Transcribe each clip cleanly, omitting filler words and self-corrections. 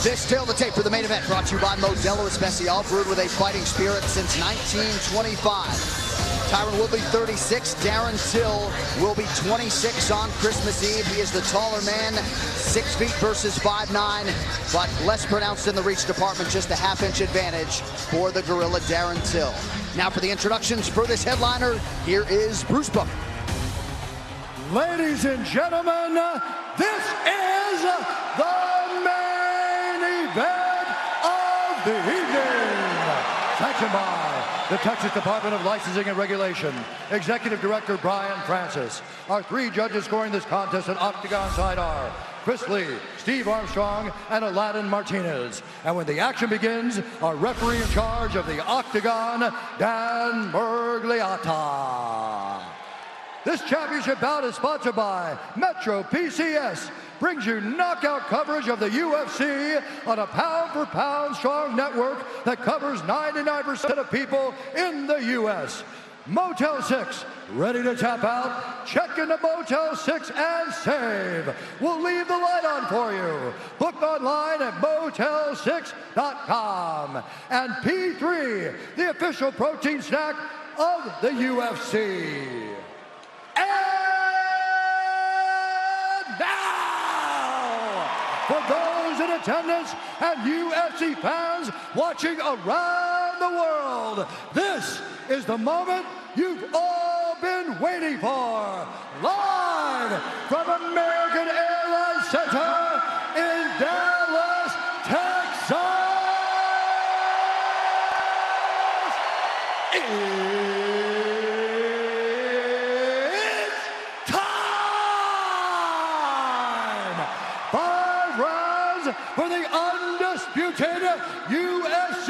This tail of the tape for the main event brought to you by Modelo Especial, brewed with a fighting spirit since 1925. Tyron Woodley, 36. Darren Till will be 26 on Christmas Eve. He is the taller man, 6 feet versus 5'9", but less pronounced in the reach department, just a half-inch advantage for the gorilla Darren Till. Now for the introductions for this headliner, here is Bruce Buffer. Ladies and gentlemen, this is the main event of the evening. Sanctioned by the Texas Department of Licensing and Regulation, Executive Director Brian Francis. Our 3 judges scoring this contest at Octagon side are Chris Lee, Steve Armstrong, and Aladdin Martinez. And when the action begins, our referee in charge of the Octagon, Dan Bergliata. This championship bout is sponsored by Metro PCS. Brings you knockout coverage of the UFC on a pound-for-pound strong network that covers 99% of people in the U.S. Motel 6, ready to tap out? Check into Motel 6 and save. We'll leave the light on for you. Book online at motel6.com. And P3, the official protein snack of the UFC. And now, for those in attendance and UFC fans watching around the world, this is the moment you've all been waiting for. Live from American Airlines Center in Dallas, Texas. For the undisputed UFC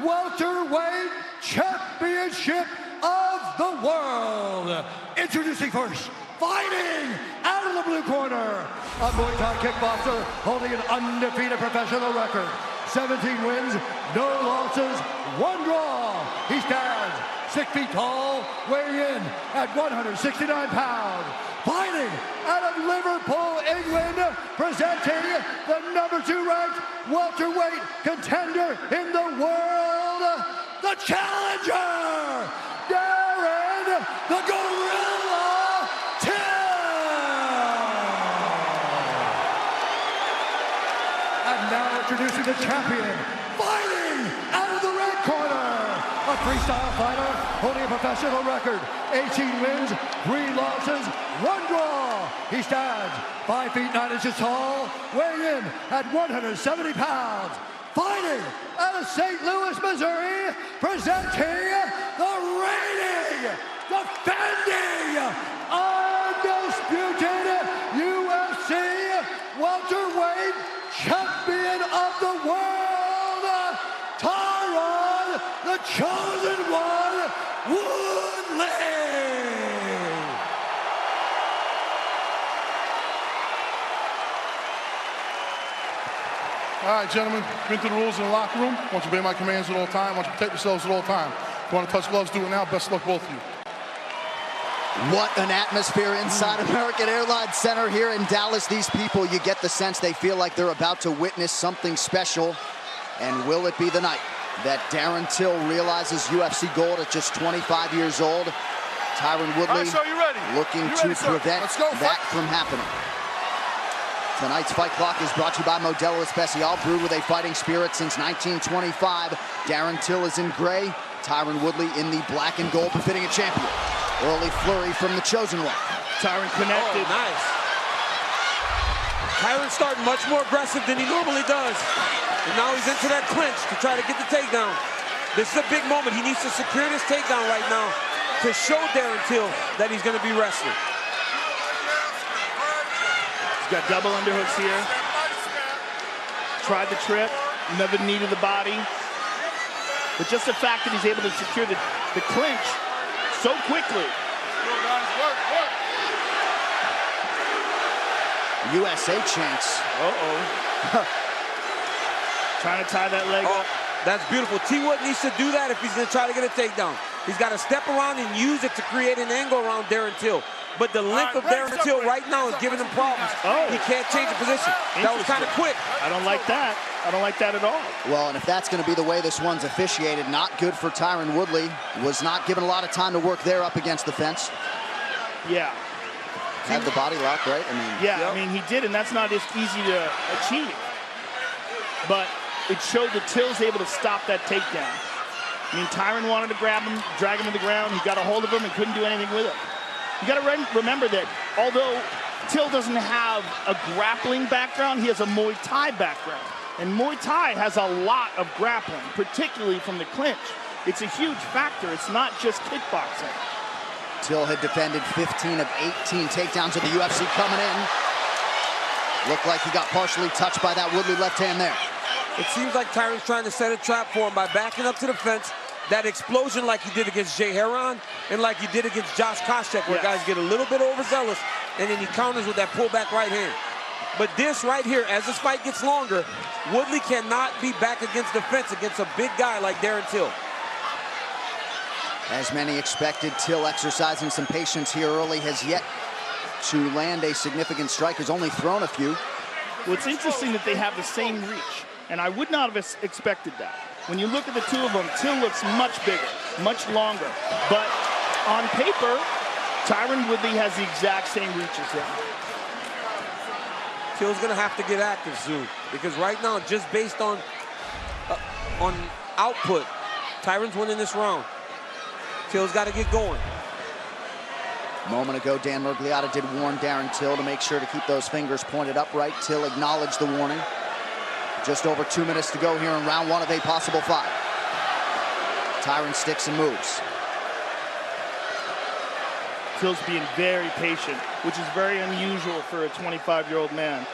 welterweight championship of the world. Introducing first, fighting out of the blue corner, a Muay Thai kickboxer holding an undefeated professional record. 17 wins, no losses, 1 draw. He stands 6 feet tall, weighing in at 169 pounds. Fighting out of Liverpool, England, presenting the #2 ranked welterweight contender in the world, the challenger, Darren the Gorilla Till. And now introducing the champion, fighting out of the red corner, a freestyle fighter holding a professional record, 18 wins, 3 losses, 1 draw. He stands 5 feet 9 inches tall, weighing in at 170 pounds. Fighting out of St. Louis, Missouri, presenting the reigning, defending, undisputed UFC welterweight champion of the world, Tyron, the chosen one, Woodley. All right, gentlemen, been through the rules in the locker room. I want you to obey my commands at all times. I want you to protect yourselves at all times. If you want to touch gloves, do it now. Best of luck, both of you. What an atmosphere inside American Airlines Center here in Dallas. These people, you get the sense they feel like they're about to witness something special. And will it be the night that Darren Till realizes UFC gold at just 25 years old? Tyron Woodley looking to prevent that from happening. Tonight's fight clock is brought to you by Modelo Especial, brewed with a fighting spirit since 1925. Darren Till is in gray, Tyron Woodley in the black and gold, befitting a champion. Early flurry from the chosen one. Tyron connected. Oh, nice. Tyron's starting much more aggressive than he normally does. And now he's into that clinch to try to get the takedown. This is a big moment. He needs to secure this takedown right now to show Darren Till that he's going to be wrestling. Got double underhooks here. Tried the trip, never needed the body. But just the fact that he's able to secure the clinch so quickly. USA chants. Trying to tie that leg up. That's beautiful. T. Wood needs to do that if he's going to try to get a takedown. He's got to step around and use it to create an angle around Darren Till. but the length of Darren Till right now is giving him problems. He can't change the position. That was kind of quick. I don't like that. I don't like that at all. Well, and if that's going to be the way this one's officiated, not good for Tyron Woodley. Was not given a lot of time to work there up against the fence. Yeah. Had the body lock, right? I mean, yeah, I mean, he did, and that's not as easy to achieve. But it showed that Till's able to stop that takedown. I mean, Tyron wanted to grab him, drag him to the ground. He got a hold of him and couldn't do anything with him. You got to remember that although Till doesn't have a grappling background, he has a Muay Thai background. And Muay Thai has a lot of grappling, particularly from the clinch. It's a huge factor. It's not just kickboxing. Till had defended 15 of 18 takedowns of the UFC coming in. Looked like he got partially touched by that Woodley left hand there. It seems like Tyron's trying to set a trap for him by backing up to the fence. That explosion like he did against Jay Heron and like he did against Josh Koscheck, where guys get a little bit overzealous and then he counters with that pullback right hand. But this right here, as this fight gets longer, Woodley cannot be back against the fence against a big guy like Darren Till. As many expected, Till exercising some patience here early, has yet to land a significant strike, has only thrown a few. Well, it's interesting that they have the same reach, and I would not have expected that. When you look at the two of them, Till looks much bigger, much longer. But on paper, Tyron Woodley has the exact same reach as him. Till's gonna have to get active soon, because right now, just based on output, Tyron's winning this round. Till's got to get going. A moment ago, Dan Miragliotta did warn Darren Till to make sure to keep those fingers pointed upright. Till acknowledged the warning. Just over 2 minutes to go here in round one of a possible fight. Tyron sticks and moves. Till's being very patient, which is very unusual for a 25-year-old man.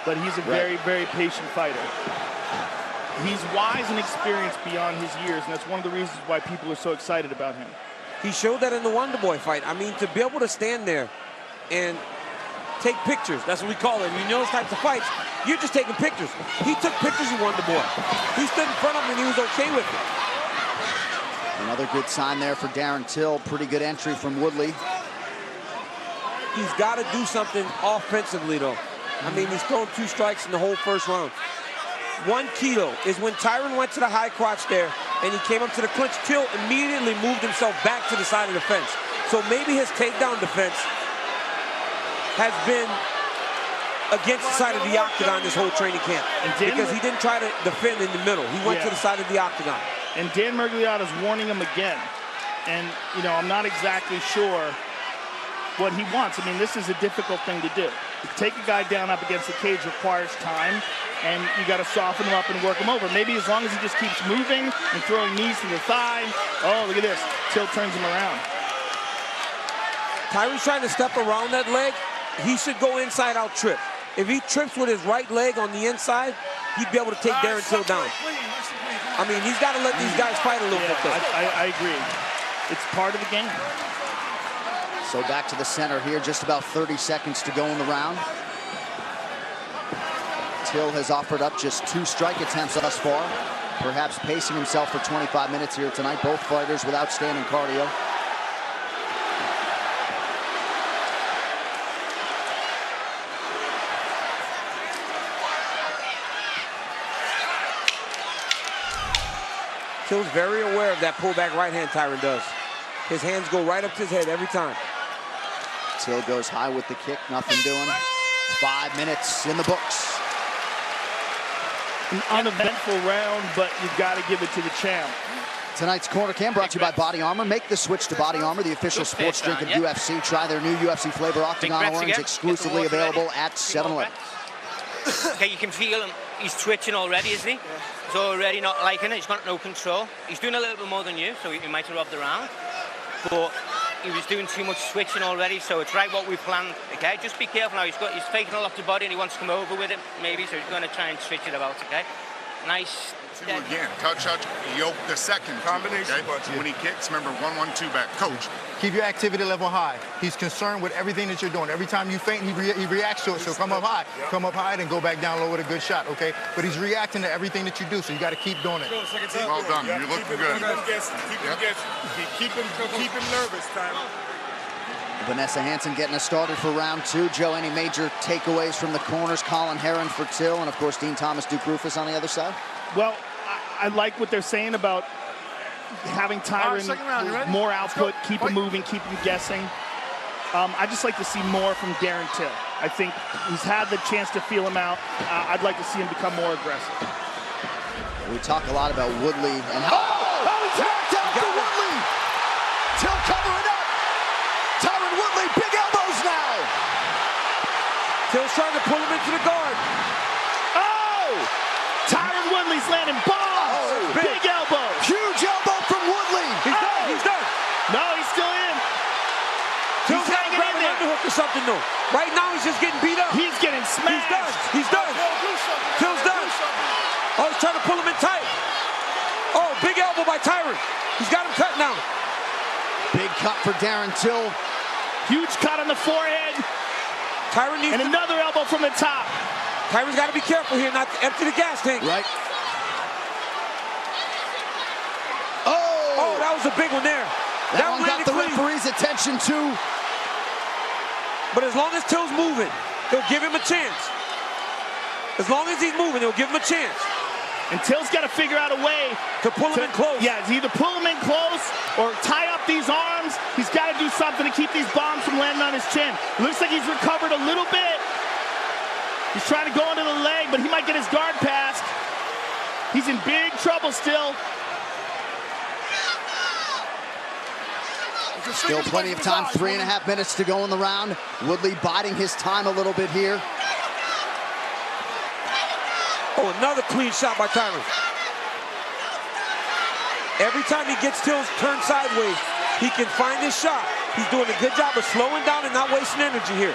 But he's a very, very patient fighter. He's wise and experienced beyond his years, and that's one of the reasons why people are so excited about him. He showed that in the Wonder Boy fight. I mean, to be able to stand there and take pictures, that's what we call it. You know those types of fights, you're just taking pictures. He took pictures in Wonder Boy. He stood in front of him and he was okay with it. Another good sign there for Darren Till. Pretty good entry from Woodley. He's got to do something offensively, though. I mean, he's thrown 2 strikes in the whole first round. One key, though, is when Tyron went to the high crotch there and he came up to the clinch, Till immediately moved himself back to the side of the fence. So maybe his takedown defense has been against the side of the octagon this whole training camp, because he didn't try to defend in the middle. He went to the side of the octagon. And Dan Miragliotta is warning him again. And, you know, I'm not exactly sure what he wants. I mean, this is a difficult thing to do. To take a guy down up against the cage requires time, and you got to soften him up and work him over. Maybe as long as he just keeps moving and throwing knees to the thigh. Oh, look at this. Till turns him around. Tyron's trying to step around that leg. He should go inside out trip. If he trips with his right leg on the inside, he'd be able to take Darren Till down. I mean, he's got to let these guys fight a little bit. I agree. It's part of the game. So back to the center here, just about 30 seconds to go in the round. Till has offered up just 2 strike attempts thus far, perhaps pacing himself for 25 minutes here tonight. Both fighters with outstanding cardio. Till's very aware of that pullback right hand Tyron does. His hands go right up to his head every time. Till goes high with the kick, nothing doing. 5 minutes in the books. An uneventful round, but you've got to give it to the champ. Tonight's Corner Cam brought to you by Body Armor. Make the switch to Body Armor, the official sports drink of UFC. Try their new UFC flavor Octagon Orange, exclusively available at 7-Eleven. Okay, you can feel him. He's twitching already, isn't he? Yeah. He's already not liking it. He's got no control. He's doing a little bit more than you, so he might have robbed the round. But he was doing too much switching already, so it's right what we planned. Okay, just be careful now. He's faking a lot to body and he wants to come over with it, maybe, so he's going to try and switch it about, okay? Nice. Again, touch, yoke the second. Combination. Okay? When he kicks, remember 1-1-2 back. Coach. Keep your activity level high. He's concerned with everything that you're doing. Every time you feint, he reacts to it. So come up high. Come up high, then go back down low with a good shot, okay? But he's reacting to everything that you do, so you got to keep doing it. Well done. You're looking good. Keep him nervous, Tyron. Vanessa Hansen getting us started for round 2. Joe, any major takeaways from the corners? Colin Heron for Till, and of course Dean Thomas, Duke Rufus on the other side. Well, I like what they're saying about having Tyron more output, keep him moving, keep him guessing. I just like to see more from Darren Till. I think he's had the chance to feel him out. I'd like to see him become more aggressive. We talk a lot about Woodley and how... Oh, he's knocked out for Woodley! Till covering up! Tyron Woodley, big elbows now! Till's trying to pull him into the guard. Oh! Tyron Woodley's landing bombs! Oh, big elbow! Huge elbow from Woodley! He's done, he's done! No, he's still in! Till's got to grab an underhook or something, though. Right now, he's just getting beat up. He's getting smashed! He's done, he's done! Till's done! Oh, he's trying to pull him in tight. Oh, big elbow by Tyron. He's got him cut now. Big cut for Darren Till. Huge cut on the forehead. Tyron needs another elbow from the top. Tyron's got to be careful here not to empty the gas tank. Right. Oh, that was a big one there. That one got the referee's attention too. But as long as Till's moving, they'll give him a chance. As long as he's moving, they'll give him a chance. And Till's got to figure out a way to pull him in close. Yeah, it's either pull him in close or tie up these arms. He's got to do something to keep these bombs from landing on his chin. It looks like he's recovered a little bit. He's trying to go into the leg, but he might get his guard passed. He's in big trouble still. Still plenty of time, 3.5 minutes to go in the round. Woodley biding his time a little bit here. Oh, another clean shot by Tyron. Every time he gets Till's turned sideways, he can find his shot. He's doing a good job of slowing down and not wasting energy here.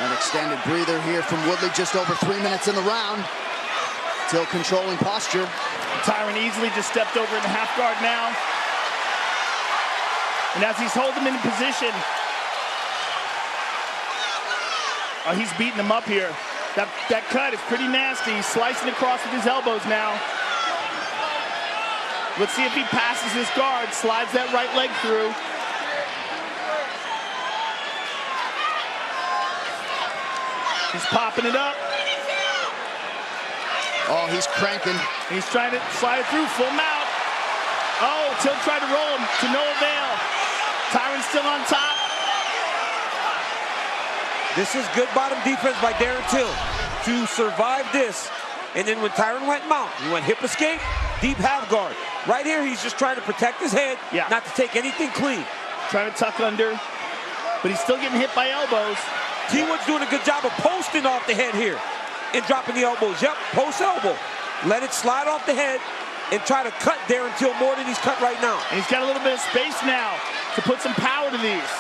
An extended breather here from Woodley, just over 3 minutes in the round. Till controlling posture. Tyron easily just stepped over in the half guard now. And as he's holding him in position, he's beating him up here. That cut is pretty nasty. He's slicing across with his elbows now. Let's see if he passes his guard, slides that right leg through. He's popping it up. Oh, he's cranking. He's trying to slide it through, full mount. Oh, Till tried to roll him to no avail. Tyron's still on top. This is good bottom defense by Darren Till to survive this. And then when Tyron went mount, he went hip escape, deep half guard. Right here, he's just trying to protect his head, not to take anything clean. Trying to tuck under, but he's still getting hit by elbows. T-Wood's doing a good job of posting off the head here and dropping the elbows. Yep, post elbow. Let it slide off the head and try to cut Darren Till more than he's cut right now. And he's got a little bit of space now to put some power to these.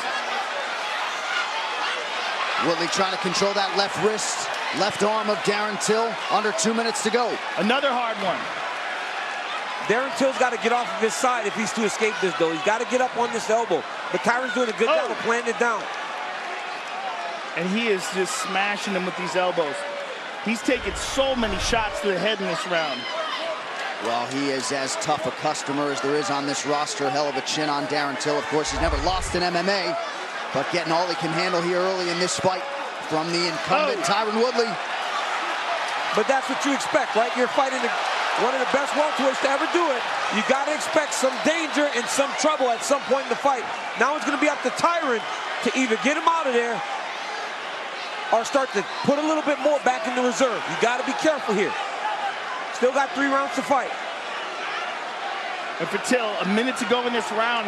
Woodley trying to control that left wrist, left arm of Darren Till. Under 2 minutes to go. Another hard one. Darren Till's got to get off of his side if he's to escape this, though. He's got to get up on this elbow. But Tyron's doing a good job of planting it down. And he is just smashing him with these elbows. He's taken so many shots to the head in this round. Well, he is as tough a customer as there is on this roster. Hell of a chin on Darren Till. Of course, he's never lost in MMA, but getting all he can handle here early in this fight from the incumbent Tyron Woodley. But that's what you expect, right? You're fighting one of the best welterweights to ever do it. You got to expect some danger and some trouble at some point in the fight. Now it's going to be up to Tyron to either get him out of there or start to put a little bit more back in the reserve. You got to be careful here. Still got 3 rounds to fight. And for Till, a minute to go in this round,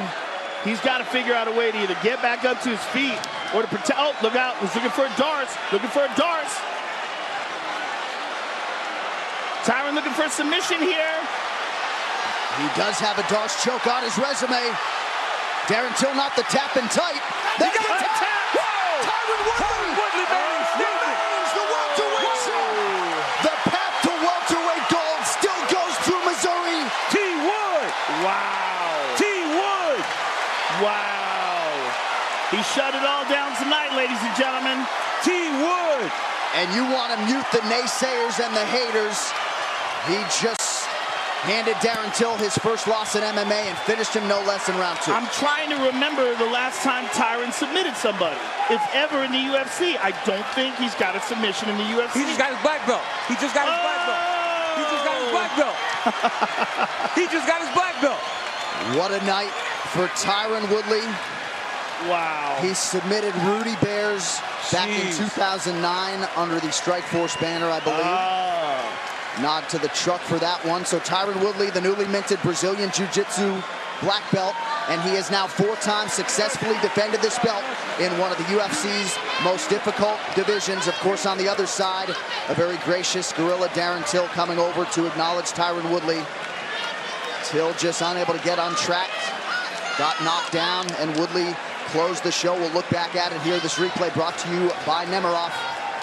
he's got to figure out a way to either get back up to his feet or to protect. Oh, look out. He's looking for a darts. Looking for a darts. Tyron looking for a submission here. He does have a darts choke on his resume. Darren Till not the tapping tight. They got a tap. Whoa! Tyron Woodley remains the welterweight champ. The path to welterweight gold still goes through Missouri. T-Wood. Wow. T-Wood. Wow. He shut it all down tonight, ladies and gentlemen. T-Wood. And you want to mute the naysayers and the haters. He just handed Darren Till his first loss in MMA and finished him no less in round 2. I'm trying to remember the last time Tyron submitted somebody, if ever in the UFC. I don't think he's got a submission in the UFC. He just got his black belt. He just got his black belt. He just got his black belt. He just got his black belt. What a night for Tyron Woodley. Wow. He submitted Rudy Bears back in 2009 under the Strikeforce banner, I believe. Nod to the truck for that one. So Tyron Woodley, the newly minted Brazilian Jiu-Jitsu black belt, and he has now 4 times successfully defended this belt in one of the UFC's most difficult divisions. Of course, on the other side, a very gracious gorilla, Darren Till, coming over to acknowledge Tyron Woodley. Till just unable to get on track, got knocked down, and Woodley closed the show. We'll look back at it here. This replay brought to you by Nemiroff.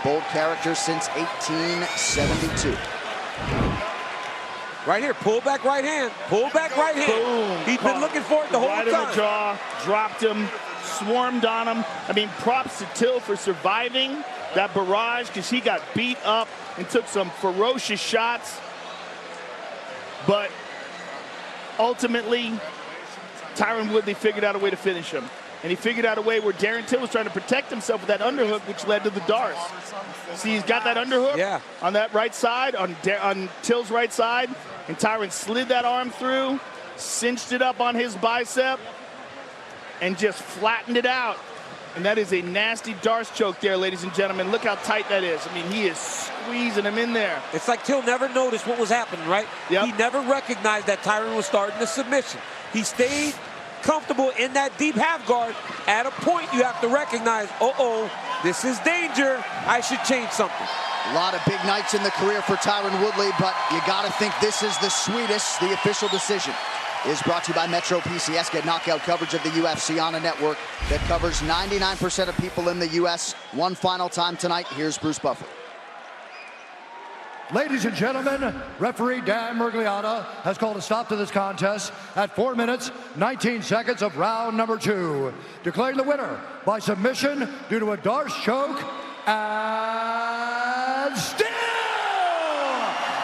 Bold character since 1872. Right here, pull back right hand. Pull back right hand. Boom. He's been looking for it the whole right time. In the jaw, dropped him, swarmed on him. I mean, props to Till for surviving that barrage, because he got beat up and took some ferocious shots. But ultimately, Tyron Woodley figured out a way to finish him. And he figured out a way where Darren Till was trying to protect himself with that underhook, which led to the darts. See, he's got that underhook on that right side, on Till's right side, and Tyron slid that arm through, cinched it up on his bicep, and just flattened it out. And that is a nasty darts choke there, ladies and gentlemen. Look how tight that is. I mean, he is squeezing him in there. It's like Till never noticed what was happening, right? Yep. He never recognized that Tyron was starting the submission. He stayed comfortable in that deep half guard. At a point, you have to recognize, uh-oh, this is danger. I should change something. A lot of big nights in the career for Tyron Woodley, but you got to think this is the sweetest. The official decision is brought to you by Metro PCS. Get knockout coverage of the UFC on a network that covers 99% of people in the U.S. One final time tonight. Here's Bruce Buffer. Ladies and gentlemen, referee Dan Mergliata has called a stop to this contest at 4 minutes, 19 seconds of round number 2. Declaring the winner by submission due to a darts choke, and still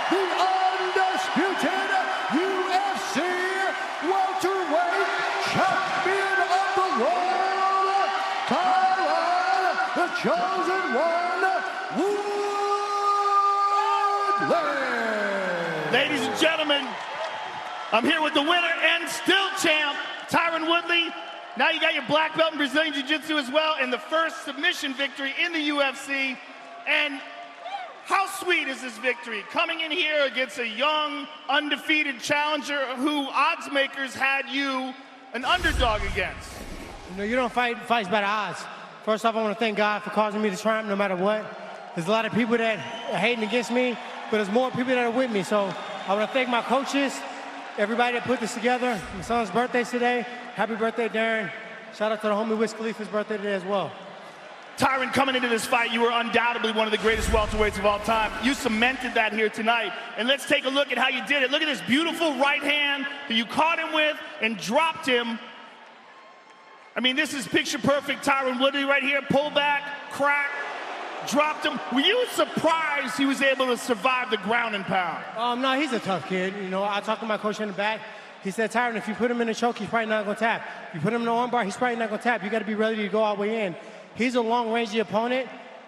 the undisputed UFC welterweight champion of the world, Tyron, the chosen one, Woodley. Ladies and gentlemen, I'm here with the winner and still champ, Tyron Woodley. Now you got your black belt in Brazilian Jiu-Jitsu as well, and the first submission victory in the UFC. And how sweet is this victory? Coming in here against a young, undefeated challenger who odds makers had you an underdog against. You know, you don't fight fights by the odds. First off, I want to thank God for causing me to triumph no matter what. There's a lot of people that are hating against me, but there's more people that are with me. So I want to thank my coaches, everybody that put this together. My son's birthday's today. Happy birthday, Darren. Shout out to the homie Wiz Khalifa's birthday today as well. Tyron, coming into this fight, you were undoubtedly one of the greatest welterweights of all time. You cemented that here tonight. And let's take a look at how you did it. Look at this beautiful right hand that you caught him with and dropped him. I mean, this is picture perfect Tyron Woodley right here. Pull back, crack, dropped him. Were you surprised he was able to survive the ground and pound? No, he's a tough kid. You know, I talked to my coach in the back. He said, Tyron, if you put him in a choke, he's probably not going to tap. If you put him in an armbar, he's probably not going to tap. You got to be ready to go all the way in. He's a long-range opponent.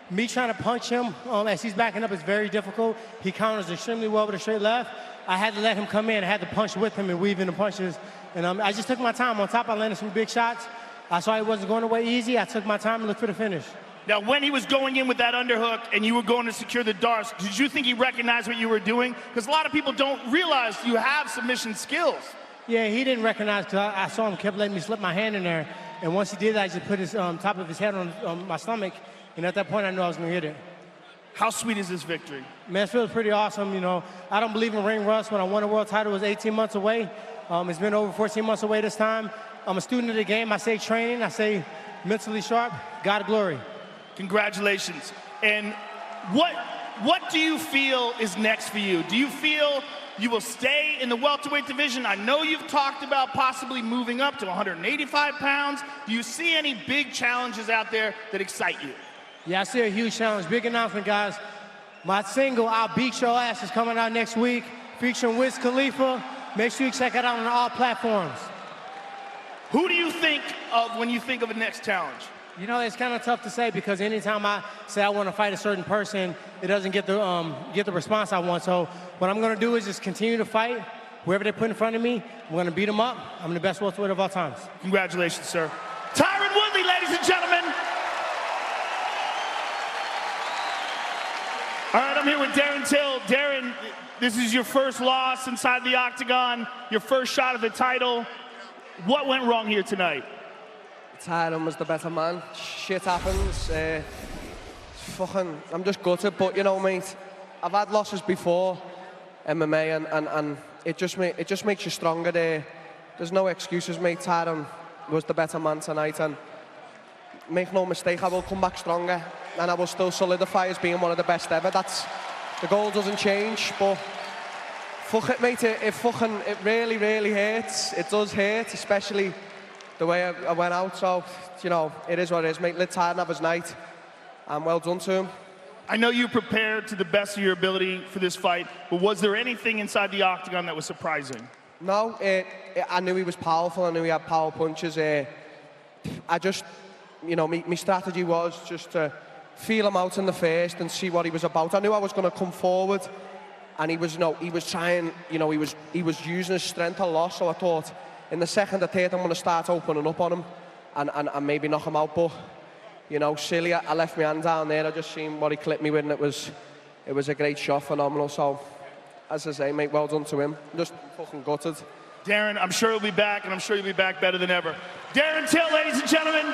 Me trying to punch him as he's backing up is very difficult. He counters extremely well with a straight left. I had to let him come in. I had to punch with him and weave in the punches. And I just took my time. On top, I landed some big shots. I saw he wasn't going away easy. I took my time and looked for the finish. Now, when he was going in with that underhook and you were going to secure the darts, did you think he recognized what you were doing? Because a lot of people don't realize you have submission skills. Yeah, he didn't recognize, because I saw him kept letting me slip my hand in there. And once he did that, I just put his top of his head on my stomach. And at that point, I knew I was going to hit it. How sweet is this victory? Man, it feels pretty awesome. You know, I don't believe in ring rust. When I won a world title, it was 18 months away. It's been over 14 months away this time. I'm a student of the game. I say training. I say mentally sharp. God of glory. Congratulations. And what do you feel is next for you? Do you feel you will stay in the welterweight division? I know you've talked about possibly moving up to 185 pounds. Do you see any big challenges out there that excite you? Yeah, I see a huge challenge. Big announcement, guys. My single, I'll Beat Your Ass, is coming out next week. featuring Wiz Khalifa. Make sure you check it out on all platforms. Who do you think of when you think of a next challenge? You know, it's kind of tough to say because anytime I say I want to fight a certain person, it doesn't get the response I want. So what I'm going to do is just continue to fight. Whoever they put in front of me, I'm going to beat them up. I'm the best welterweight of all times. Congratulations, sir. Tyron Woodley, ladies and gentlemen. All right, I'm here with Darren Till. Darren, this is your first loss inside the octagon, your first shot at the title. What went wrong here tonight? Tyron was the better man. Shit happens. I'm just gutted, but you know, mate, I've had losses before, MMA, and it just makes you stronger there. There's no excuses, mate. Tyron was the better man tonight, and make no mistake, I will come back stronger, and I will still solidify as being one of the best ever. The goal doesn't change, but fuck it, mate. It really, really hurts. It does hurt, especially the way I went out. So, you know, it is what it is, mate. Let Tyron have his night, and well done to him. I know you prepared to the best of your ability for this fight, but was there anything inside the octagon that was surprising? No, I knew he was powerful. I knew he had power punches. I just, you know, my strategy was just to feel him out in the first and see what he was about. I knew I was going to come forward, and he was trying, you know, he was using his strength a lot. So I thought, in the second or third, I'm going to start opening up on him and maybe knock him out. But, you know, silly, I left my hand down there. I just seen what he clipped me with, and it was a great shot, phenomenal. So, as I say, mate, well done to him. Just fucking gutted. Darren, I'm sure he'll be back, and I'm sure you'll be back better than ever. Darren Till, ladies and gentlemen.